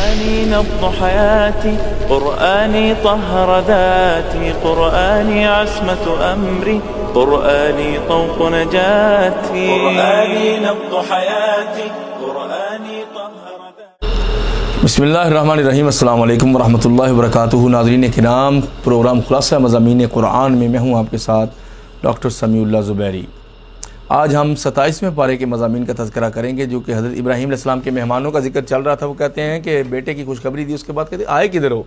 قرآني نبض حياتي، قرآني طهر ذاتي، قرآني عصمة أمري، قرآني طوق نجاتي، قرآني نبض حياتي، قرآني طهر ذاتي۔ بسم اللہ الرحمن الرحیم۔ السلام علیکم ورحمۃ اللہ وبرکاتہ۔ ناظرین کرام، پروگرام خلاصہ مضامین قرآن میں ہوں آپ کے ساتھ ڈاکٹر سمیع اللہ زبیری۔ آج ہم 27ویں پارے کے مضامین کا تذکرہ کریں گے، جو کہ حضرت ابراہیم علیہ السلام کے مہمانوں کا ذکر چل رہا تھا۔ وہ کہتے ہیں کہ بیٹے کی خوشخبری دی، اس کے بعد کہتے آئے کدھر ہو؟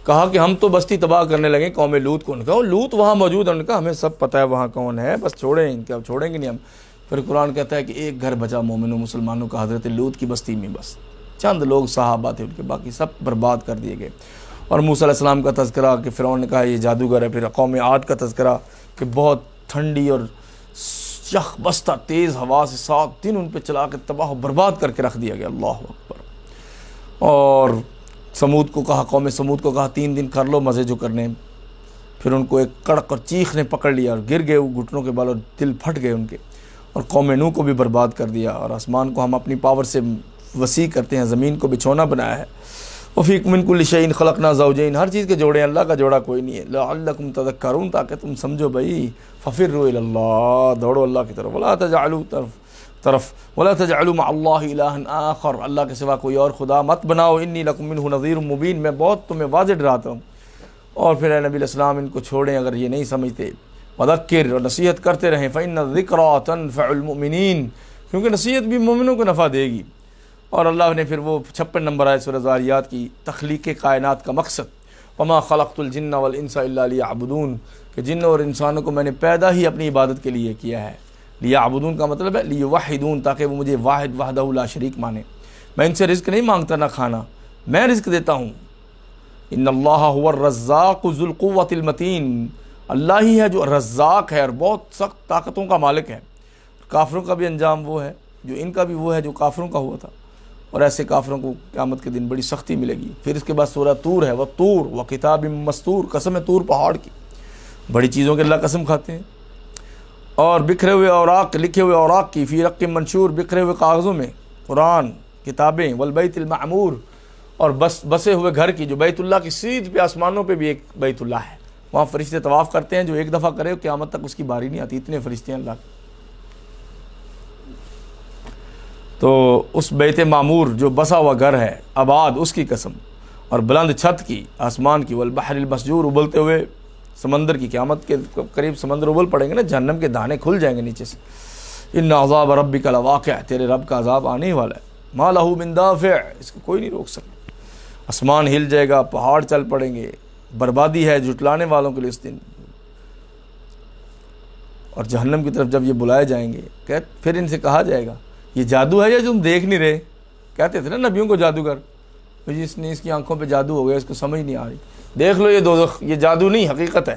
کہا کہ ہم تو بستی تباہ کرنے لگے قوم لوط کو۔ ان کا لوط وہاں موجود ہے، ان کا ہمیں سب پتہ ہے وہاں کون ہے، بس چھوڑیں ان کے، اب چھوڑیں گے نہیں ہم۔ پھر قرآن کہتا ہے کہ ایک گھر بچا مومنوں مسلمانوں کا حضرت لوط کی بستی میں، بس چند لوگ صحابہ تھے ان کے، باقی سب برباد کر دیے گئے۔ اور موسیٰ علیہ السلام کا تذکرہ کہ فرعون نے کہا یہ جادوگر ہے۔ پھر قوم عاد کا تذکرہ کہ بہت ٹھنڈی اور یخ بستہ تیز ہوا سے 7 دن ان پہ چلا کے تباہ و برباد کر کے رکھ دیا گیا۔ اللہ اکبر۔ اور سمود کو کہا، قوم سمود کو کہا 3 دن کر لو مزے جو کرنے۔ پھر ان کو ایک کڑک اور چیخ نے پکڑ لیا اور گر گئے وہ گھٹنوں کے بال، اور دل پھٹ گئے ان کے۔ اور قوم نوح کو بھی برباد کر دیا۔ اور آسمان کو ہم اپنی پاور سے وسیع کرتے ہیں، زمین کو بچھونا بنایا ہے۔ وفی من کل شیء خلقنا زوجین، ہر چیز کے جوڑے ہیں، اللہ کا جوڑا کوئی نہیں ہے۔ لعلکم تذکرون، تاکہ تم سمجھو بھائی۔ ففروا الی اللہ، دوڑو اللہ کی طرف۔ ولا تجعلوا مع اللہ الہا آخر، اللہ کے سوا کوئی اور خدا مت بناؤ۔ انی لکم منہ نذیر مبین، میں بہت تمہیں واضح ڈراتا ہوں۔ اور پھر اے نبی علیہ السلام ان کو چھوڑیں اگر یہ نہیں سمجھتے۔ وذکر، اور نصیحت کرتے رہیں۔ فإن الذکریٰ تنفع المؤمنین، کیونکہ نصیحت بھی مومنوں کو نفع دے گی۔ اور اللہ نے پھر وہ 56 نمبر آئے سورہ ذاریات کی، تخلیق کائنات کا مقصد، وما خلقت الجن والانس الا لیعبدون، کہ جن اور انسانوں کو میں نے پیدا ہی اپنی عبادت کے لیے کیا ہے۔ لیعبدون کا مطلب ہے لیوحدون، تاکہ وہ مجھے واحد وحدہ لا شریک مانے۔ میں ان سے رزق نہیں مانگتا نہ کھانا، میں رزق دیتا ہوں۔ ان اللہ هو الرزاق ذو القوۃ المتین، اللہ ہی ہے جو رزاق ہے اور بہت سخت طاقتوں کا مالک ہے۔ کافروں کا بھی انجام وہ ہے جو ان کا بھی وہ ہے جو کافروں کا ہوا تھا، اور ایسے کافروں کو قیامت کے دن بڑی سختی ملے گی۔ پھر اس کے بعد سورہ طور ہے، وَالطُّورِ وَكِتَابٍ مَّسْطُورٍ، قسم ہے طور پہاڑ کی، بڑی چیزوں کے اللہ قسم کھاتے ہیں۔ اور بکھرے ہوئے اوراق، لکھے ہوئے اوراق کی، فی رق منشور، بکھرے ہوئے کاغذوں میں قرآن کتابیں، والبیت المعمور، اور بسے ہوئے گھر کی، جو بیت اللہ کی سیدھ پہ آسمانوں پہ بھی ایک بیت اللہ ہے، وہاں فرشتے طواف کرتے ہیں، جو ایک دفعہ کرے قیامت تک اس کی باری نہیں آتی، اتنے فرشتے ہیں اللہ کے۔ تو اس بیت معمور جو بسا ہوا گھر ہے آباد، اس کی قسم، اور بلند چھت کی، آسمان کی، والبحر المسجور، ابلتے ہوئے سمندر کی، قیامت کے قریب سمندر ابل پڑیں گے نا، جہنم کے دانے کھل جائیں گے نیچے سے۔ ان عذاب ربک لواقع، تیرے رب کا عذاب آنے ہی والا ہے۔ ما لہ من دافع، اس کو کوئی نہیں روک سکتا۔ آسمان ہل جائے گا، پہاڑ چل پڑیں گے، بربادی ہے جھٹلانے والوں کے لیے اس دن۔ اور جہنم کی طرف جب یہ بلائے جائیں گے، پھر ان سے کہا جائے گا یہ جادو ہے یا تم دیکھ نہیں رہے؟ کہتے تھے نا نبیوں کو جادوگر، جس نے اس کی آنکھوں پہ جادو ہو گیا، اس کو سمجھ نہیں آ رہی، دیکھ لو یہ دوزخ، یہ جادو نہیں حقیقت ہے۔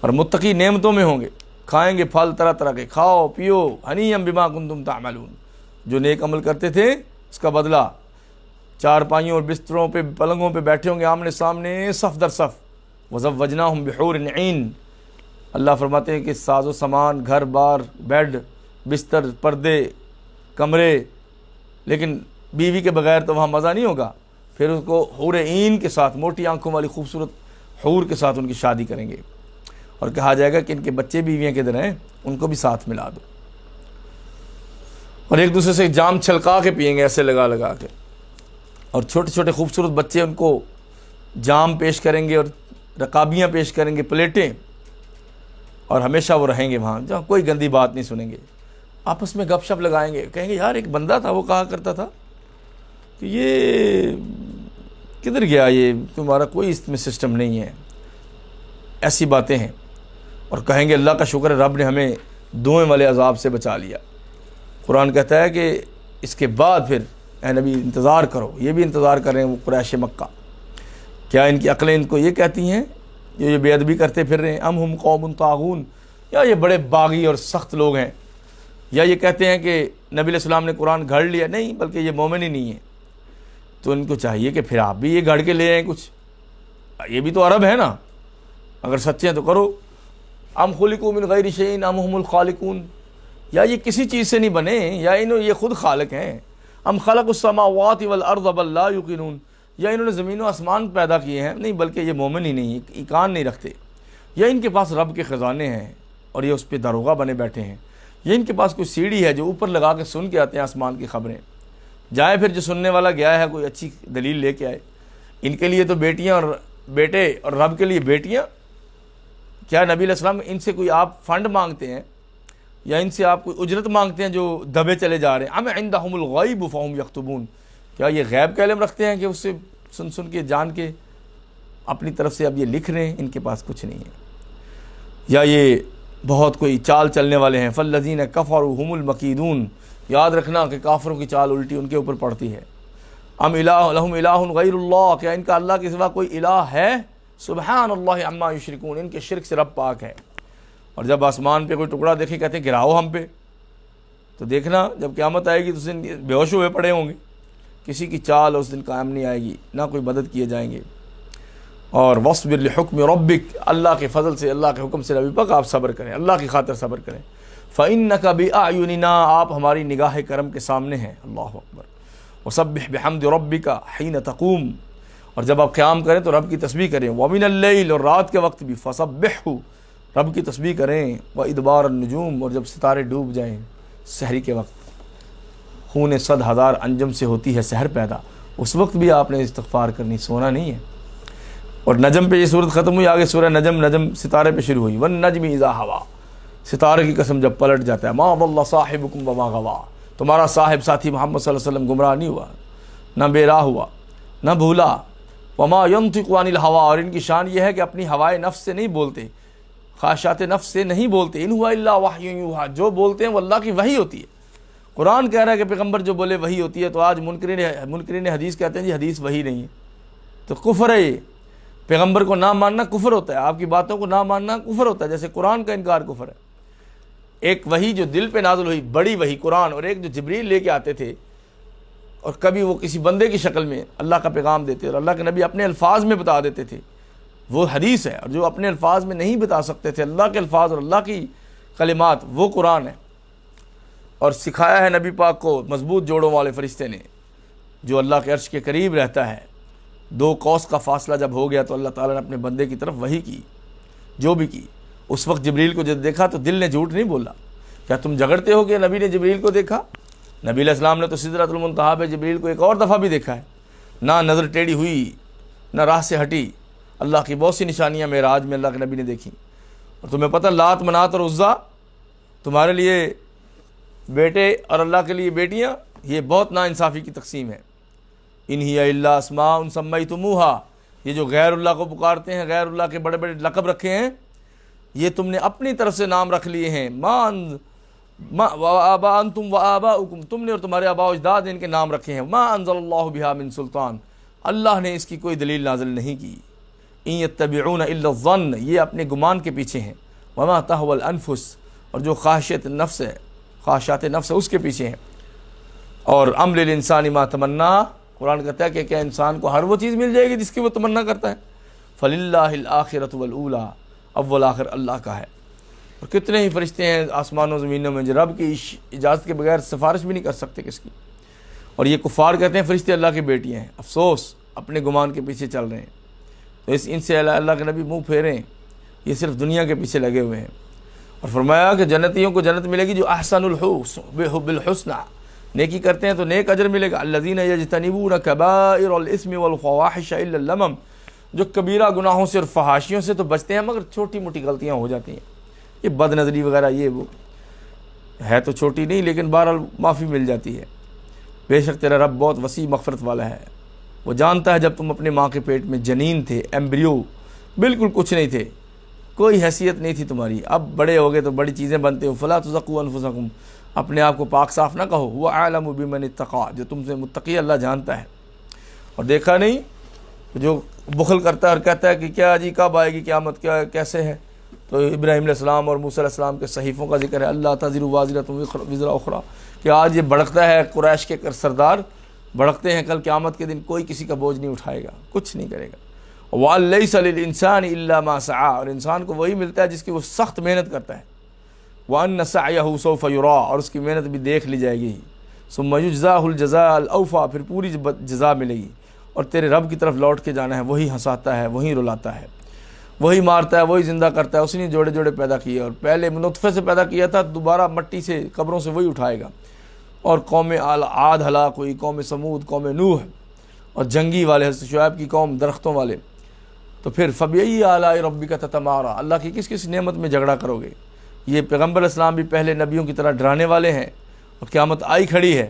اور متقی نعمتوں میں ہوں گے، کھائیں گے پھل طرح طرح کے، کھاؤ پیو، ہنیئا بما کنتم تعملون، جو نیک عمل کرتے تھے اس کا بدلہ۔ چارپائیوں اور بستروں پہ، پلنگوں پہ بیٹھے ہوں گے آمنے سامنے، صف در صف۔ وزوجناہم بحور عین، اللہ فرماتے ہیں کہ ساز و سامان، گھر بار، بیڈ، بستر، پردے، کمرے، لیکن بیوی کے بغیر تو وہاں مزہ نہیں ہوگا۔ پھر اس کو حور عین کے ساتھ، موٹی آنکھوں والی خوبصورت حور کے ساتھ ان کی شادی کریں گے، اور کہا جائے گا کہ ان کے بچے بیویاں کدھر ہیں، ان کو بھی ساتھ ملا دو۔ اور ایک دوسرے سے جام چھلکا کے پئیں گے، ایسے لگا لگا کے، اور چھوٹے چھوٹے خوبصورت بچے ان کو جام پیش کریں گے اور رکابیاں پیش کریں گے، پلیٹیں، اور ہمیشہ وہ رہیں گے وہاں، جہاں کوئی گندی بات نہیں سنیں گے، آپس میں گپ شپ لگائیں گے، کہیں گے یار ایک بندہ تھا وہ کہا کرتا تھا کہ یہ کدھر گیا، یہ تمہارا کوئی اس میں سسٹم نہیں ہے، ایسی باتیں ہیں۔ اور کہیں گے اللہ کا شکر ہے رب نے ہمیں دھوئیں والے عذاب سے بچا لیا۔ قرآن کہتا ہے کہ اس کے بعد پھر اے نبی انتظار کرو، یہ بھی انتظار کر رہے ہیں وہ قریش مکہ، کیا ان کی عقلیں ان کو یہ کہتی ہیں جو یہ بے ادبی کرتے پھر رہے ہیں؟ ام ہم قوم طاغون، یا یہ بڑے باغی اور سخت لوگ ہیں، یا یہ کہتے ہیں کہ نبی علیہ السلام نے قرآن گھڑ لیا؟ نہیں، بلکہ یہ مومن ہی نہیں ہے۔ تو ان کو چاہیے کہ پھر آپ بھی یہ گھڑ کے لے آئیں کچھ، یہ بھی تو عرب ہے نا، اگر سچے ہیں تو کرو۔ ام خلقوا من غیر شیء ام هم الخالقون، یا یہ کسی چیز سے نہیں بنے، یا یہ خود خالق ہیں۔ ام خلق السماوات والارض بل لا یوقنون، یا انہوں نے زمین و آسمان پیدا کیے ہیں، نہیں بلکہ یہ مومن ہی نہیں ہیں، ایمان نہیں رکھتے، یا ان کے پاس رب کے خزانے ہیں اور یہ اس پہ داروغہ بنے بیٹھے ہیں، یا ان کے پاس کوئی سیڑھی ہے جو اوپر لگا کے سن کے آتے ہیں آسمان کی خبریں، جائے پھر جو سننے والا گیا ہے کوئی اچھی دلیل لے کے آئے۔ ان کے لیے تو بیٹیاں اور بیٹے اور رب کے لیے بیٹیاں، کیا نبی علیہ السلام ان سے کوئی آپ فنڈ مانگتے ہیں یا ان سے آپ کوئی اجرت مانگتے ہیں جو دبے چلے جا رہے ہیں؟ ام عندهم الغیب فهم یکتبون، کیا یہ غیب کا علم رکھتے ہیں کہ اس سے سن کے جان کے اپنی طرف سے اب یہ لکھ رہے ہیں؟ ان کے پاس کچھ نہیں ہے، یا یہ بہت کوئی چال چلنے والے ہیں۔ فالذین کفروا هم المکیدون، یاد رکھنا کہ کافروں کی چال الٹی ان کے اوپر پڑتی ہے۔ ام الہ لہم الہ غیر اللہ، کیا ان کا اللہ کے سوا کوئی الہ ہے؟ سبحان اللہ عما یشرکون، ان کے شرک سے رب پاک ہے۔ اور جب آسمان پہ کوئی ٹکڑا دیکھے کہتے ہیں گراؤ ہم پہ، تو دیکھنا جب قیامت آئے گی تو اس دن بے ہوش ہوئے پڑے ہوں گے، کسی کی چال اس دن قائم نہیں آئے گی، نہ کوئی مدد کیے جائیں گے۔ اور وصبر لحکم ربک، اللہ کے فضل سے، اللہ کے حکم سے نبی پاک آپ صبر کریں، اللہ کی خاطر صبر کریں۔ فإنک بأعیننا، آپ ہماری نگاہ کرم کے سامنے ہیں، اللہ اکبر۔ وسبح بحمد ربک حین تقوم، اور جب آپ قیام کریں تو رب کی تسبیح کریں۔ ومن اللیل، اور رات کے وقت بھی فسبحہ، رب کی تسبیح کریں۔ وادبار النجوم، اور جب ستارے ڈوب جائیں، سحری کے وقت خون 100,000 انجم سے ہوتی ہے سحر پیدا، اس وقت بھی آپ نے استغفار کرنی، سونا نہیں ہے۔ اور نجم پہ یہ صورت ختم ہوئی، آگے سورہ نجم ستارے پہ شروع ہوئی۔ والنجم اذا ہوا، ستارے کی قسم جب پلٹ جاتا ہے۔ ما ضل صاحبکم وما غوا، تمہارا صاحب ساتھی محمد صلی اللہ علیہ وسلم گمراہ نہیں ہوا، نہ بے راہ ہوا، نہ بھولا۔ وما ينطق عن الهوى، اور ان کی شان یہ ہے کہ اپنی ہوائے نفس سے نہیں بولتے، خواہشات نفس سے نہیں بولتے۔ ان هو الا وحی یوحى، جو بولتے ہیں وہ اللہ کی وحی ہوتی ہے۔ قرآن کہہ رہا ہے کہ پیغمبر جو بولے وحی ہوتی ہے، تو آج منکرین حدیث کہتے ہیں جی حدیث وحی نہیں ہے، تو کفر ہے یہ۔ پیغمبر کو نہ ماننا کفر ہوتا ہے، آپ کی باتوں کو نہ ماننا کفر ہوتا ہے، جیسے قرآن کا انکار کفر ہے۔ ایک وحی جو دل پہ نازل ہوئی، بڑی وحی قرآن، اور ایک جو جبریل لے کے آتے تھے، اور کبھی وہ کسی بندے کی شکل میں اللہ کا پیغام دیتے اور اللہ کے نبی اپنے الفاظ میں بتا دیتے تھے، وہ حدیث ہے۔ اور جو اپنے الفاظ میں نہیں بتا سکتے تھے، اللہ کے الفاظ اور اللہ کی کلمات، وہ قرآن ہے۔ اور سکھایا ہے نبی پاک کو مضبوط جوڑوں والے فرشتے نے، جو اللہ کے عرش کے قریب رہتا ہے۔ 2 کوس کا فاصلہ جب ہو گیا تو اللہ تعالیٰ نے اپنے بندے کی طرف وحی کی، جو بھی کی۔ اس وقت جبریل کو جب دیکھا تو دل نے جھوٹ نہیں بولا۔ کیا تم جھگڑتے ہو کہ نبی نے جبریل کو دیکھا؟ نبی علیہ السلام نے تو سدرۃ المنتہا پہ جبریل کو ایک اور دفعہ بھی دیکھا ہے، نہ نظر ٹیڑھی ہوئی، نہ راہ سے ہٹی۔ اللہ کی بہت سی نشانیاں معراج میں اللہ کے نبی نے دیکھی۔ اور تمہیں پتہ لات منات اور عزا تمہارے لیے بیٹے اور اللہ کے لیے بیٹیاں، یہ بہت ناانصافی کی تقسیم ہے۔ ان ہی الا اسماء سمیتموہا، یہ جو غیر اللہ کو پکارتے ہیں، غیر اللہ کے بڑے بڑے لقب رکھے ہیں، یہ تم نے اپنی طرف سے نام رکھ لیے ہیں۔ انتم وآباؤکم، تم نے اور تمہارے آباء و اجداد نے ان کے نام رکھے ہیں۔ ما انزل اللہ بہا من سلطان، اللہ نے اس کی کوئی دلیل نازل نہیں کی۔ ان یتبعون الا الظن، یہ اپنے گمان کے پیچھے ہیں۔ وما تہوی الانفس، اور جو خواہشات نفس ہے اس کے پیچھے ہیں۔ اور ام للانسان ما تمنا، قرآن کہتا ہے کہ کیا انسان کو ہر وہ چیز مل جائے گی جس کی وہ تمنا کرتا ہے؟ فللہ الآخرۃ والاولی، اول آخر اللہ کا ہے۔ اور کتنے ہی فرشتے ہیں آسمانوں و زمینوں میں جو رب کی اجازت کے بغیر سفارش بھی نہیں کر سکتے کس کی۔ اور یہ کفار کہتے ہیں فرشتے اللہ کی بیٹیاں ہیں، افسوس اپنے گمان کے پیچھے چل رہے ہیں۔ تو ان سے اللہ کے نبی منہ پھیریں، یہ صرف دنیا کے پیچھے لگے ہوئے ہیں۔ اور فرمایا کہ جنتیوں کو جنت ملے گی جو احسن بالحسنى، نیکی کرتے ہیں تو نیک اجر ملے گا۔ الذین یجتنبون کبائر الاثم والفواحش الا اللمم، جو کبیرہ گناہوں سے اور فحاشیوں سے تو بچتے ہیں مگر چھوٹی موٹی غلطیاں ہو جاتی ہیں، یہ بد نظری وغیرہ، یہ وہ ہے تو چھوٹی نہیں لیکن بہرحال معافی مل جاتی ہے۔ بے شک تیرا رب بہت وسیع مغفرت والا ہے، وہ جانتا ہے جب تم اپنے ماں کے پیٹ میں جنین تھے، ایمبریو، بالکل کچھ نہیں تھے، کوئی حیثیت نہیں تھی تمہاری، اب بڑے ہو گئے تو بڑی چیزیں بنتے ہو۔ فلا تزکوا انفسکم، اپنے آپ کو پاک صاف نہ کہو، وہ اعلم بمن اتقى، جو تم سے متقی اللہ جانتا ہے۔ اور دیکھا نہیں جو بخل کرتا ہے اور کہتا ہے کہ کیا جی کب آئے گی قیامت، کیا کیسے ہے؟ تو ابراہیم علیہ السلام اور موسیٰ علیہ السلام کے صحیفوں کا ذکر ہے، اللہ تزر وازرۃ وزر اخری، کہ آج یہ بھڑکتا ہے، قریش کے سردار بھڑکتے ہیں، کل قیامت کے دن کوئی کسی کا بوجھ نہیں اٹھائے گا، کچھ نہیں کرے گا۔ وَأَن لَيْسَ لِلْإِنسَانِ إِلَّا مَا سَعَىٰ، اور انسان کو وہی ملتا ہے جس کی وہ سخت محنت کرتا ہے۔ وَأَنَّ سَعْيَهُ سَوْفَ يُرَىٰ، اور اس کی محنت بھی دیکھ لی جائے گی۔ ثم یجزاہ الجزاء الاوفا، پھر پوری جزا ملے گی، اور تیرے رب کی طرف لوٹ کے جانا ہے، وہی ہنساتا ہے، وہی رلاتا ہے، وہی مارتا ہے، وہی زندہ کرتا ہے، اسی نے جوڑے جوڑے پیدا کیے، اور پہلے نطفے سے پیدا کیا تھا، دوبارہ مٹی سے قبروں سے وہی اٹھائے گا۔ اور قوم عاد ہلاک ہوئی، قوم سمود، قوم نوح، اور جنگی والے حضرت شعیب کی قوم درختوں والے۔ تو پھر فبئی آلاء ربک تتمارا، اللہ کی کس کس نعمت میں جھگڑا کرو گے؟ یہ پیغمبر اسلام بھی پہلے نبیوں کی طرح ڈرانے والے ہیں، اور قیامت آئی کھڑی ہے،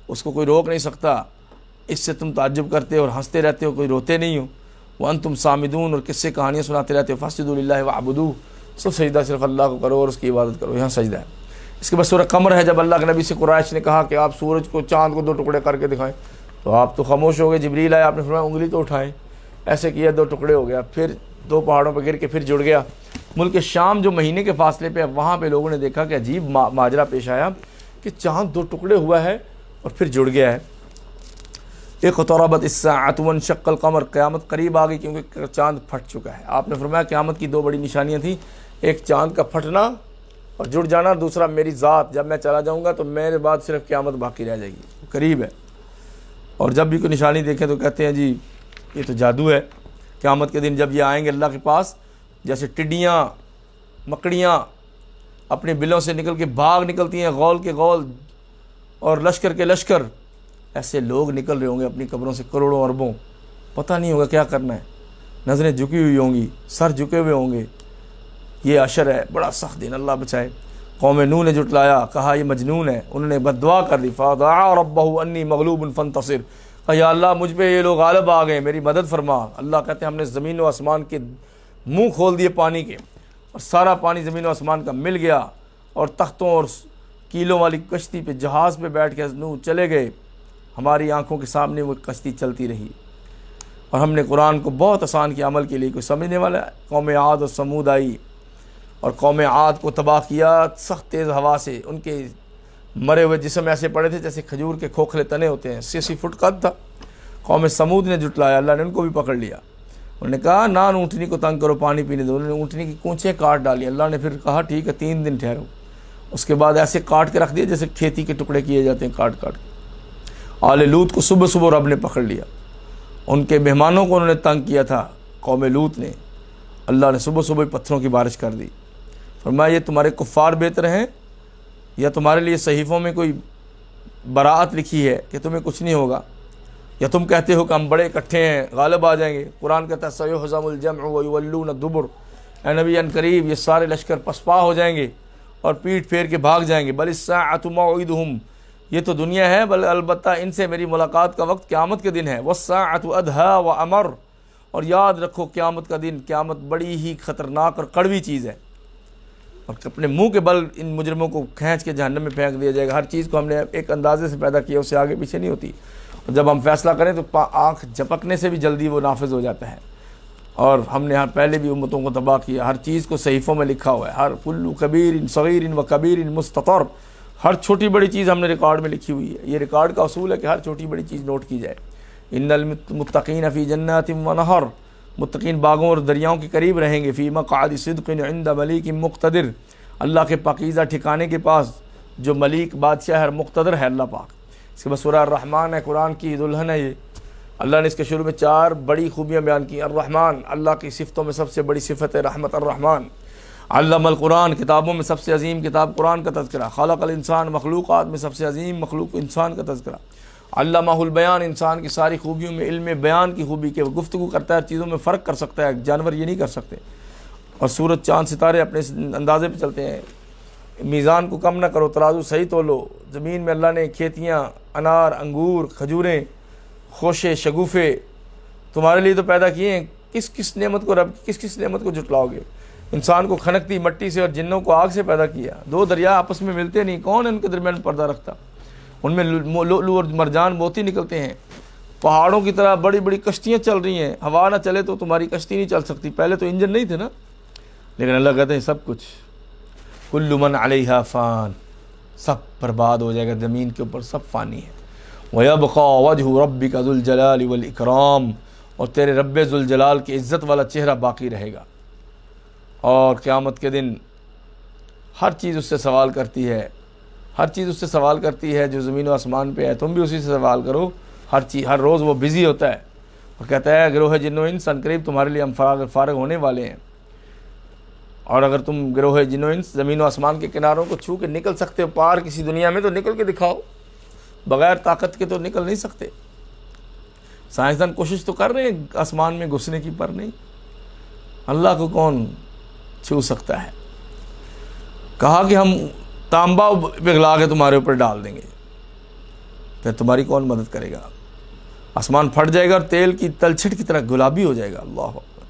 اس کو کوئی روک نہیں سکتا۔ اس سے تم تعجب کرتے ہو اور ہنستے رہتے ہو، کوئی روتے نہیں ہو۔ وانتم صامدون، اور قصے کہانیاں سناتے رہتے ہو۔ فاسجدوا للہ واعبدوہ، سب سجدہ صرف اللہ کو کرو اور اس کی عبادت کرو، یہاں سجدہ ہے۔ اس کے بعد سورہ قمر ہے، جب اللہ کے نبی سے قریش نے کہا کہ آپ سورج کو چاند کو 2 ٹکڑے کر کے دکھائیں، تو آپ تو خاموش ہو گئے۔ جبریل آیا، آپ نے فرمایا انگلی تو اٹھائیں، ایسے کیا 2 ٹکڑے ہو گیا، پھر 2 پہاڑوں پہ گر کے پھر جڑ گیا۔ ملک شام جو مہینے کے فاصلے پہ ہے، وہاں پہ لوگوں نے دیکھا کہ عجیب ماجرا پیش آیا کہ چاند 2 ٹکڑے ہوا ہے اور پھر جڑ گیا ہے۔ اقتربت الساعۃ وانشق القمر، قیامت قریب آ گئی کیونکہ چاند پھٹ چکا ہے۔ آپ نے فرمایا قیامت کی 2 بڑی نشانیاں تھیں، ایک چاند کا پھٹنا اور جڑ جانا، دوسرا میری ذات، جب میں چلا جاؤں گا تو میرے بعد صرف قیامت باقی رہ جائے گی، قریب ہے۔ اور جب بھی کوئی نشانی دیکھیں تو کہتے ہیں جی یہ تو جادو ہے۔ قیامت کے دن جب یہ آئیں گے اللہ کے پاس، جیسے ٹڈیاں مکڑیاں اپنے بلوں سے نکل کے بھاگ نکلتی ہیں، غول کے غول اور لشکر کے لشکر، ایسے لوگ نکل رہے ہوں گے اپنی قبروں سے، کروڑوں اربوں، پتہ نہیں ہوگا کیا کرنا ہے، نظریں جھکی ہوئی ہوں گی، سر جھکے ہوئے ہوں گے۔ یہ حشر ہے، بڑا سخت دن، اللہ بچائے۔ قوم نوح نے جھٹلایا، کہا یہ مجنون ہے، انہوں نے بد دعا کر دی، فدعا ربہ انی مغلوب فانتصر، کہا یا اللہ مجھ پہ یہ لوگ غالب آ گئے، میری مدد فرما۔ اللہ کہتے ہیں ہم نے زمین و آسمان کے منہ کھول دیے پانی کے، اور سارا پانی زمین و آسمان کا مل گیا، اور تختوں اور کیلوں والی کشتی پہ جہاز پہ بیٹھ کے نوح چلے گئے، ہماری آنکھوں کے سامنے وہ کشتی چلتی رہی، اور ہم نے قرآن کو بہت آسان کیا عمل کے لیے، کوئی سمجھنے والا ہے؟ قوم عاد اور سمود آئی، اور قوم عاد کو تباہ کیا سخت تیز ہوا سے، ان کے مرے ہوئے جسم ایسے پڑے تھے جیسے کھجور کے کھوکھلے تنے ہوتے ہیں، 80 فٹ قد تھا۔ قوم سمود نے جھٹلایا، اللہ نے ان کو بھی پکڑ لیا، انہوں نے کہا نان اونٹنی کو تنگ کرو، پانی پینے دو، انہوں نے اونٹنی کی کونچیں کاٹ ڈالی۔ اللہ نے پھر کہا ٹھیک ہے 3 دن ٹھہرو، اس کے بعد ایسے کاٹ کے رکھ دیا جیسے کھیتی کے ٹکڑے کیے جاتے ہیں، کاٹ کاٹ کے۔ آل لوط کو صبح صبح رب نے پکڑ لیا، ان کے مہمانوں کو انہوں نے تنگ کیا تھا قوم لوط نے، اللہ نے صبح صبح پتھروں کی بارش کر دی۔ فرمایا یہ تمہارے کفار بہتر ہیں یا تمہارے لیے صحیفوں میں کوئی براعت لکھی ہے کہ تمہیں کچھ نہیں ہوگا، یا تم کہتے ہو کہ ہم بڑے اکٹھے ہیں غالب آ جائیں گے؟ قرآن کہتا ہے سیہزم الجمع ویولون الدبر، اے نبی ان قریب یہ سارے لشکر پسپا ہو جائیں گے اور پیٹ پھیر کے بھاگ جائیں گے۔ بل الساعۃ موعدہم، یہ تو دنیا ہے، بل البتہ ان سے میری ملاقات کا وقت قیامت کے دن ہے۔ والساعۃ ادھیٰ وامر، اور یاد رکھو قیامت کا دن، قیامت بڑی ہی خطرناک اور کڑوی چیز ہے، اور اپنے منہ کے بل ان مجرموں کو کھینچ کے جہنم میں پھینک دیا جائے گا۔ ہر چیز کو ہم نے ایک اندازے سے پیدا کیا، اس سے آگے پیچھے نہیں ہوتی، اور جب ہم فیصلہ کریں تو آنکھ جھپکنے سے بھی جلدی وہ نافذ ہو جاتا ہے۔ اور ہم نے پہلے بھی امتوں کو تباہ کیا، ہر چیز کو صحیفوں میں لکھا ہوا ہے، ہر کل کبیر صغیر و کبیر مستطر، ہر چھوٹی بڑی چیز ہم نے ریکارڈ میں لکھی ہوئی ہے۔ یہ ریکارڈ کا اصول ہے کہ ہر چھوٹی بڑی چیز نوٹ کی جائے۔ ان المتقین فی جنات و نہر، متقین باغوں اور دریاؤں کے قریب رہیں گے۔ فی مقعد صدق عند ملیک مقتدر، اللہ کے پاکیزہ ٹھکانے کے پاس جو ملیک بادشاہ ہے، مقتدر ہے اللہ پاک۔ اس کے بعد سورہ الرحمن ہے، قرآن کی دلہن ہے یہ۔ اللہ نے اس کے شروع میں 4 بڑی خوبیاں بیان کی۔ الرحمن، اللہ کی صفتوں میں سب سے بڑی صفت ہے رحمت، الرحمن۔ علم القرآن، کتابوں میں سب سے عظیم کتاب قرآن کا تذکرہ۔ خلق الانسان، مخلوقات میں سب سے عظیم مخلوق انسان کا تذکرہ۔ علمہ البیان، انسان کی ساری خوبیوں میں علم بیان کی خوبی کہ وہ گفتگو کرتا ہے، چیزوں میں فرق کر سکتا ہے، جانور یہ نہیں کر سکتے۔ اور سورج چاند ستارے اپنے اندازے پہ چلتے ہیں۔ میزان کو کم نہ کرو، ترازو صحیح تولو۔ زمین میں اللہ نے کھیتیاں، انار، انگور، کھجوریں، خوشے، شگوفے تمہارے لیے تو پیدا کیے ہیں، کس نعمت کو رب کس نعمت کو جھٹلاؤ گے؟ انسان کو کھنکتی مٹی سے اور جنوں کو آگ سے پیدا کیا۔ 2 دریا آپس میں ملتے نہیں، کون ان کے درمیان پردہ رکھتا؟ ان میں لؤلؤ اور مرجان موتی نکلتے ہیں۔ پہاڑوں کی طرح بڑی بڑی کشتیاں چل رہی ہیں، ہوا نہ چلے تو تمہاری کشتی نہیں چل سکتی۔ پہلے تو انجن نہیں تھے نا، لیکن اللہ کہتے ہیں سب کچھ، کل من علیہا فان، سب برباد ہو جائے گا، زمین کے اوپر سب فانی ہے۔ وَيَبْقَى وَجْهُ رَبِّكَ ذُو الْجَلَالِ وَالْإِكْرَامِ، اور تیرے رب ذوالجلال کی عزت والا چہرہ باقی رہے گا۔ اور قیامت کے دن ہر چیز اس سے سوال کرتی ہے، ہر چیز اس سے سوال کرتی ہے جو زمین و آسمان پہ ہے، تم بھی اسی سے سوال کرو. ہر چیز ہر روز وہ بزی ہوتا ہے اور کہتا ہے گروہ جن و انس ان قریب تمہارے لیے ہم فارغ ہونے والے ہیں. اور اگر تم گروہ جن و انس زمین و آسمان کے کناروں کو چھو کے نکل سکتے ہو پار کسی دنیا میں تو نکل کے دکھاؤ. بغیر طاقت کے تو نکل نہیں سکتے. سائنسدان کوشش تو کر رہے ہیں آسمان میں گھسنے کی، پر نہیں. اللہ کو کون چھو سکتا ہے؟ کہا کہ ہم تانبا پگھلا کے تمہارے اوپر ڈال دیں گے، پھر تمہاری کون مدد کرے گا؟ آسمان پھٹ جائے گا اور تیل کی تلچھٹ کی طرح گلابی ہو جائے گا. اللہ اکبر.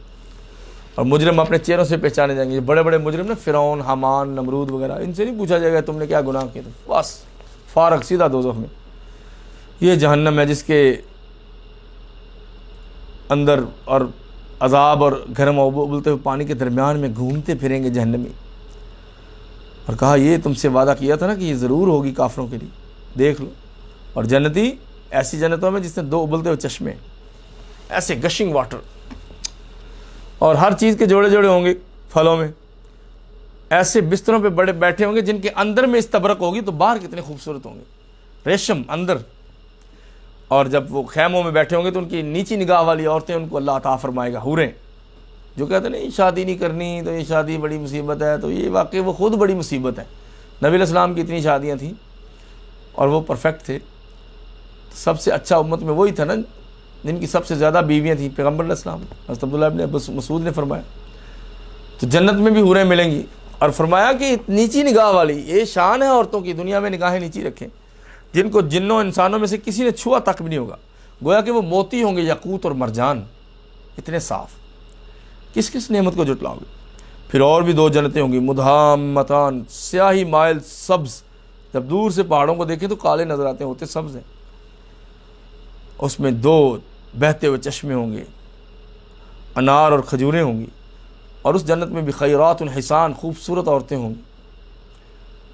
اور مجرم اپنے چہروں سے پہچانے جائیں گے. بڑے بڑے مجرم نا، فرعون، حامان، نمرود وغیرہ، ان سے نہیں پوچھا جائے گا تم نے کیا گناہ کیا تھا، بس فارغ سیدھا دوزخ میں. یہ جہنم ہے جس کے اندر اور عذاب اور گرم ابلتے ہوئے پانی کے درمیان میں گھومتے پھریں گے جہنمی. اور کہا یہ تم سے وعدہ کیا تھا نا کہ یہ ضرور ہوگی کافروں کے لیے، دیکھ لو. اور جنتی ایسی جنتوں میں جس نے 2 ابلتے ہوئے چشمے، ایسے گشنگ واٹر، اور ہر چیز کے جوڑے جوڑے ہوں گے پھلوں میں. ایسے بستروں پہ بڑے بیٹھے ہوں گے جن کے اندر میں استبرق ہوگی تو باہر کتنے خوبصورت ہوں گے، ریشم اندر. اور جب وہ خیموں میں بیٹھے ہوں گے تو ان کی نیچی نگاہ والی عورتیں ان کو اللہ عطا فرمائے گا، حوریں، جو کہتے ہیں نہیں شادی نہیں کرنی تو یہ شادی بڑی مصیبت ہے. تو یہ واقعی وہ خود بڑی مصیبت ہے. نبی علیہ السلام کی اتنی شادیاں تھیں اور وہ پرفیکٹ تھے. سب سے اچھا امت میں وہی تھا نا جن کی سب سے زیادہ بیویاں تھیں، پیغمبر علیہ السلام. حضرت عبداللہ ابن مسعود نے فرمایا تو جنت میں بھی حوریں ملیں گی. اور فرمایا کہ نیچی نگاہ والی، یہ شان ہے عورتوں کی، دنیا میں نگاہیں نیچی رکھیں، جن کو جنوں انسانوں میں سے کسی نے چھوا تک بھی نہیں ہوگا. گویا کہ وہ موتی ہوں گے، یاقوت اور مرجان، اتنے صاف. کس کس نعمت کو جٹلاؤ گے؟ پھر اور بھی 2 جنتیں ہوں گی، مدھامتان، سیاہی مائل سبز. جب دور سے پہاڑوں کو دیکھیں تو کالے نظر آتے ہیں، ہوتے سبز ہیں. اس میں 2 بہتے ہوئے چشمے ہوں گے، انار اور کھجوریں ہوں گی. اور اس جنت میں بھی خیرات الحسان، خوبصورت عورتیں ہوں گی.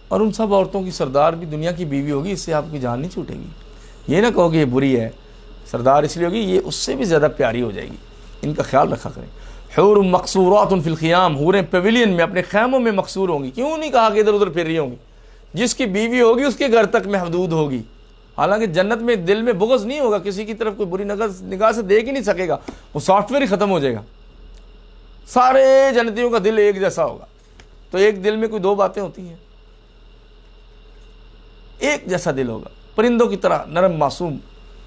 اور ان سب عورتوں کی سردار بھی دنیا کی بیوی ہوگی. اس سے آپ کی جان نہیں چھوٹے گی. یہ نہ کہو کہ یہ بری ہے، سردار اس لیے ہوگی یہ اس سے بھی زیادہ پیاری ہو جائے گی. ان کا خیال رکھا کریں. حور مقصورات فی الخیام، حوریں پیویلین میں اپنے خیموں میں مقصور ہوں گی. کیوں نہیں کہا کہ ادھر ادھر پھر رہی ہوں گی؟ جس کی بیوی ہوگی اس کے گھر تک محدود ہوگی. حالانکہ جنت میں دل میں بغض نہیں ہوگا، کسی کی طرف کوئی بری نگاہ سے دیکھ ہی نہیں سکے گا. وہ سافٹ ویئر ہی ختم ہو جائے گا. سارے جنتیوں کا دل ایک جیسا ہوگا. تو ایک دل میں کوئی 2 باتیں ہوتی ہیں، ایک جیسا دل ہوگا، پرندوں کی طرح نرم معصوم.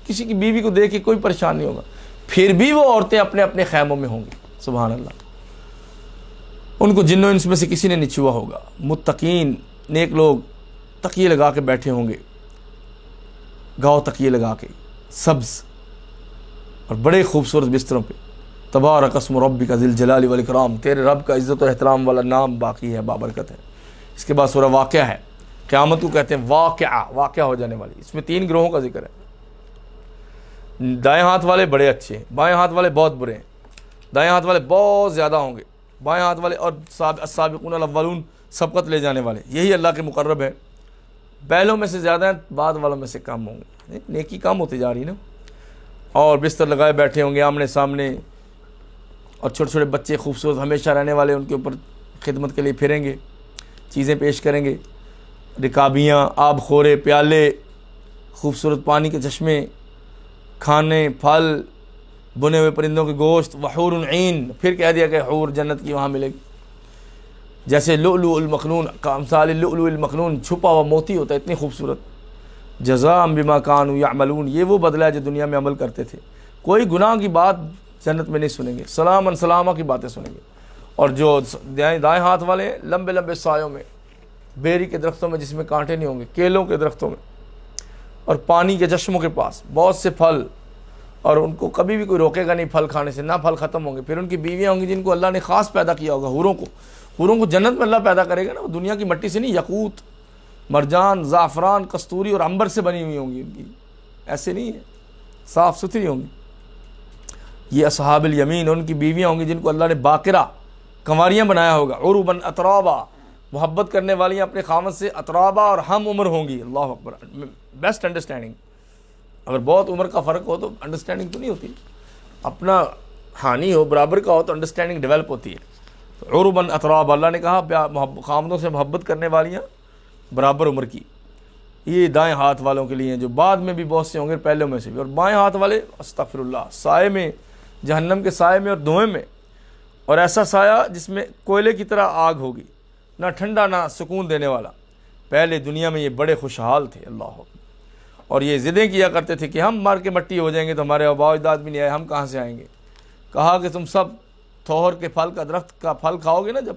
کسی کی بیوی کو دیکھ کے کوئی پریشان نہیں ہوگا. پھر بھی وہ عورتیں اپنے اپنے خیموں میں ہوں گی. سبحان اللہ. ان کو جنوں انس میں سے کسی نے نہیں چھوا ہوگا. متقین نیک لوگ تکیے لگا کے بیٹھے ہوں گے، گاؤ تکیے لگا کے، سبز اور بڑے خوبصورت بستروں پہ. تبارک اسم ربک ذی الجلال والاکرام، تیرے رب کا عزت و احترام والا نام باقی ہے، بابرکت ہے. اس کے بعد سورہ واقعہ ہے. قیامت کو کہتے ہیں واقعہ ہو جانے والی. اس میں 3 گروہوں کا ذکر ہے. دائیں ہاتھ والے بڑے اچھے ہیں، بائیں ہاتھ والے بہت برے ہیں. دائیں ہاتھ والے بہت زیادہ ہوں گے، بائیں ہاتھ والے اور السابقون الاولون سبقت لے جانے والے، یہی اللہ کے مقرب ہے. پہلوں میں سے زیادہ ہیں، بعد والوں میں سے کم ہوں گے. نیکی کم ہوتی جا رہی نا. اور بستر لگائے بیٹھے ہوں گے آمنے سامنے. اور چھوٹے چھوٹے بچے خوبصورت ہمیشہ رہنے والے ان کے اوپر خدمت کے لیے پھریں گے، چیزیں پیش کریں گے. رکابیاں، آب خورے، پیالے، خوبصورت پانی کے چشمے، کھانے، پھل، بنے ہوئے پرندوں کے گوشت. وحور عین، پھر کہہ دیا کہ حور جنت کی وہاں ملے گی. جیسے لؤلؤ المکنون، کامثال اللؤلؤ المکنون، چھپا ہوا موتی ہوتا ہے، اتنی خوبصورت. جزاء بما كانوا يعملون، یہ وہ بدلہ ہے جو دنیا میں عمل کرتے تھے. کوئی گناہ کی بات جنت میں نہیں سنیں گے، سلام سلامہ کی باتیں سنیں گے. اور جو دائیں ہاتھ والے ہیں، لمبے لمبے سایوں میں، بیری کے درختوں میں جس میں کانٹے نہیں ہوں گے، کیلوں کے درختوں میں، اور پانی کے چشموں کے پاس بہت سے پھل. اور ان کو کبھی بھی کوئی روکے گا نہیں پھل کھانے سے، نہ پھل ختم ہوں گے. پھر ان کی بیویاں ہوں گی جن کو اللہ نے خاص پیدا کیا ہوگا. حوروں کو جنت میں اللہ پیدا کرے گا نا. وہ دنیا کی مٹی سے نہیں، یاقوت، مرجان، زعفران، کستوری اور عنبر سے بنی ہوئی ہوں گی. ان کی ایسے نہیں ہے، صاف ستھری ہوں گی. یہ اصحاب الیمین، ان کی بیویاں ہوں گی جن کو اللہ نے باقرہ، کنواریاں بنایا ہوگا. عرباً اترابا، محبت کرنے والی اپنے خاوند سے اترابا اور ہم عمر ہوں گی. اللہ اکبر. Best understanding. اگر بہت عمر کا فرق ہو تو انڈرسٹینڈنگ تو نہیں ہوتی. اپنا ہانی ہو، برابر کا ہو تو انڈرسٹینڈنگ ڈیولپ ہوتی ہے. عرباً اترابا، اللہ نے کہا خاوندوں سے محبت کرنے والیاں برابر عمر کی. یہ دائیں ہاتھ والوں کے لیے ہیں، جو بعد میں بھی بہت سے ہوں گے پہلے میں سے بھی، اور بائیں ہاتھ والے استغفر اللہ سائے میں، جہنم کے سائے میں اور دھوئیں میں، اور ایسا سایہ جس میں کوئلے کی طرح آگ ہوگی، نہ ٹھنڈا نہ سکون دینے والا۔ پہلے دنیا میں یہ بڑے خوشحال تھے، اللہ اکبر، اور یہ ضدیں کیا کرتے تھے کہ ہم مار کے مٹی ہو جائیں گے تو ہمارے آباء و اجداد بھی نہیں آئے، ہم کہاں سے آئیں گے؟ کہا کہ تم سب تھوہر کے پھل کا درخت کا پھل کھاؤ گے نا، جب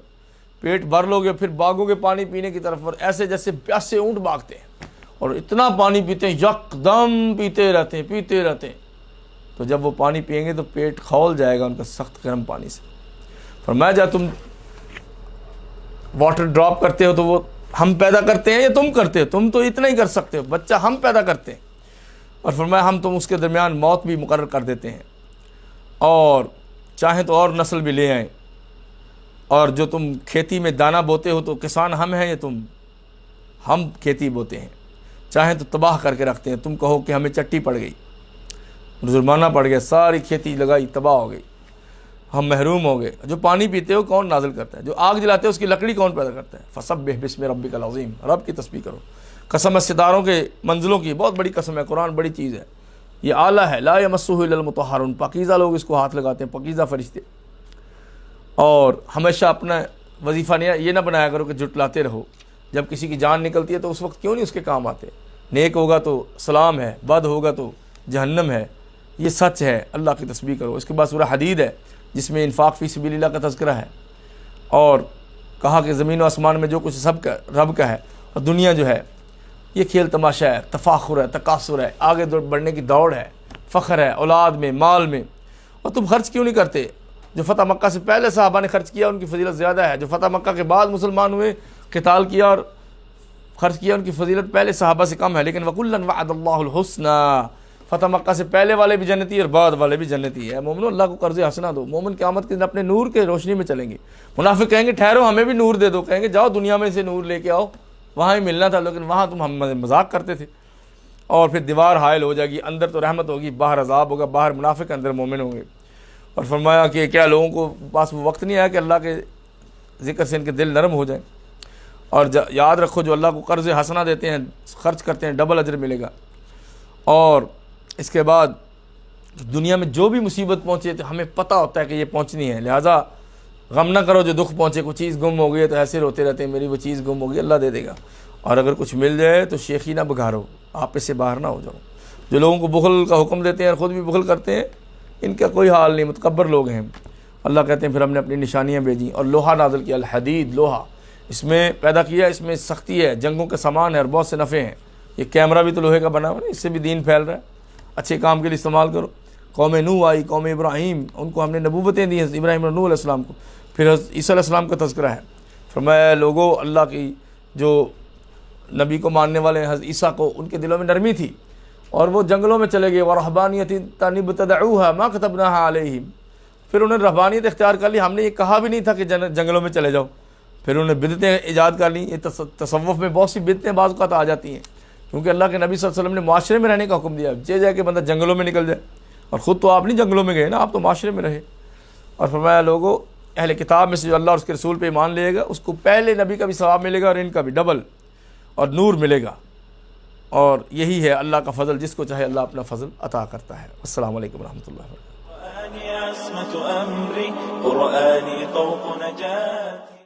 پیٹ بھر لو گے پھر بھاگو گے پانی پینے کی طرف، اور ایسے جیسے پیاسے اونٹ بھاگتے ہیں اور اتنا پانی پیتے ہیں، یکدم پیتے رہتے ہیں، تو جب وہ پانی پئیں گے تو پیٹ کھول جائے گا ان کا سخت گرم پانی سے۔ فرمایا جب تم واٹر ڈراپ کرتے ہو تو وہ ہم پیدا کرتے ہیں یا تم کرتے ہو؟ تم تو اتنا ہی کر سکتے ہو، بچہ ہم پیدا کرتے ہیں، اور فرمایا ہم تم اس کے درمیان موت بھی مقرر کر دیتے ہیں، اور چاہیں تو اور نسل بھی لے آئیں، اور جو تم کھیتی میں دانہ بوتے ہو تو کسان ہم ہیں یا تم؟ ہم کھیتی بوتے ہیں، چاہیں تو تباہ کر کے رکھتے ہیں، تم کہو کہ ہمیں چٹی پڑ گئی، جرمانہ پڑ گیا، ساری کھیتی لگائی تباہ ہو گئی، ہم محروم ہو گئے۔ جو پانی پیتے ہو کون نازل کرتا ہے؟ جو آگ جلاتے ہو اس کی لکڑی کون پیدا کرتا ہے؟ فسبح بسم ربک العظیم، رب کی تسبیح کرو۔ قسم ہے ستاروں کے منزلوں کی، بہت بڑی قسم ہے، قرآن بڑی چیز ہے، یہ اعلیٰ ہے، لا یمسہ الا المطہرون، پاکیزہ لوگ اس کو ہاتھ لگاتے ہیں، پاکیزہ فرشتے۔ اور ہمیشہ اپنا وظیفہ یہ نہ بنایا کرو کہ جھٹلاتے رہو، جب کسی کی جان نکلتی ہے تو اس وقت کیوں نہیں اس کے کام آتے؟ نیک ہوگا تو سلام ہے، بد ہوگا تو جہنم ہے، یہ سچ ہے، اللہ کی تسبیح کرو۔ اس کے بعد سورہ حدید ہے جس میں انفاق فی سبیل اللہ کا تذکرہ ہے، اور کہا کہ زمین و آسمان میں جو کچھ سب کا رب کا ہے، اور دنیا جو ہے یہ کھیل تماشا ہے، تفاخر ہے، تکاثر ہے، آگے بڑھنے کی دوڑ ہے، فخر ہے اولاد میں، مال میں، اور تم خرچ کیوں نہیں کرتے؟ جو فتح مکہ سے پہلے صحابہ نے خرچ کیا ان کی فضیلت زیادہ ہے، جو فتح مکہ کے بعد مسلمان ہوئے، قتال کیا اور خرچ کیا، ان کی فضیلت پہلے صحابہ سے کم ہے، لیکن وَكُلًّا وَعَدَ اللَّهُ الْحُسْنَى، فتح مکہ سے پہلے والے بھی جنتی اور بعد والے بھی جنتی ہے۔ مومنو اللہ کو قرض حسنہ دو، مومن قیامت کے دن اپنے نور کے روشنی میں چلیں گے۔ منافق کہیں گے ٹھہرو ہمیں بھی نور دے دو، کہیں گے جاؤ دنیا میں سے نور لے کے آؤ، وہاں ہی ملنا تھا، لیکن وہاں تم ہم مذاق کرتے تھے، اور پھر دیوار حائل ہو جائے گی، اندر تو رحمت ہوگی، باہر عذاب ہوگا، باہر منافق اندر مومن ہوں گے۔ اور فرمایا کہ کیا لوگوں کو پاس وہ وقت نہیں آیا کہ اللہ کے ذکر سے ان کے دل نرم ہو جائیں؟ اور یاد رکھو جو اللہ کو قرض حسنہ دیتے ہیں، خرچ کرتے ہیں، ڈبل اجر ملے گا۔ اور اس کے بعد دنیا میں جو بھی مصیبت پہنچے تو ہمیں پتہ ہوتا ہے کہ یہ پہنچنی ہے، لہٰذا غم نہ کرو جو دکھ پہنچے، کوئی چیز گم ہو گئی ہے تو ایسے روتے رہتے ہیں میری وہ چیز گم ہو گئی، اللہ دے دے گا، اور اگر کچھ مل جائے تو شیخی نہ بگھارو، آپ اس سے باہر نہ ہو جاؤ۔ جو لوگوں کو بخل کا حکم دیتے ہیں اور خود بھی بخل کرتے ہیں، ان کا کوئی حال نہیں، متکبر لوگ ہیں۔ اللہ کہتے ہیں پھر ہم نے اپنی نشانیاں بھیجیں اور لوہا نازل کیا، الحدید، لوہا اس میں پیدا کیا، اس میں سختی ہے، جنگوں کا سامان ہے اور بہت سے نفع ہیں۔ یہ کیمرہ بھی تو لوہے کا بنا ہوا ہے، اس سے بھی دین پھیل رہا ہے، اچھے کام کے لیے استعمال کرو۔ قوم نوح آئی، قوم ابراہیم، ان کو ہم نے نبوتیں دی ہیں، ابراہیم اور نوح علیہ السلام کو، پھر حضرت عیسیٰ علیہ السلام کا تذکرہ ہے۔ فرمایا لوگو اللہ کی جو نبی کو ماننے والے حضرت عیسیٰ کو ان کے دلوں میں نرمی تھی، اور وہ جنگلوں میں چلے گئے، وَرَهْبَانِيَةً ابْتَدَعُوهَا مَا كَتَبْنَاهَا عَلَيْهِمْ، پھر انہیں رہبانیت اختیار کر لی، ہم نے یہ کہا بھی نہیں تھا کہ جنگلوں میں چلے جاؤ، پھر انہیں بدعتیں ایجاد کر لیں۔ یہ تصوف میں بہت سی بدعتیں بعض اوقات آ جاتی ہیں، کیونکہ اللہ کے نبی صلی اللہ علیہ وسلم نے معاشرے میں رہنے کا حکم دیا، جائے کہ بندہ جنگلوں میں نکل جائے، اور خود تو آپ نہیں جنگلوں میں گئے نا، آپ تو معاشرے میں رہے۔ اور فرمایا لوگوں اہل کتاب میں سے جو اللہ اور اس کے رسول پہ ایمان لے گا اس کو پہلے نبی کا بھی ثواب ملے گا اور ان کا بھی ڈبل، اور نور ملے گا، اور یہی ہے اللہ کا فضل، جس کو چاہے اللہ اپنا فضل عطا کرتا ہے۔ السلام علیکم ورحمۃ اللہ وبرکاتہ۔ قرآني عصمة أمري، قرآني طوق نجاتي۔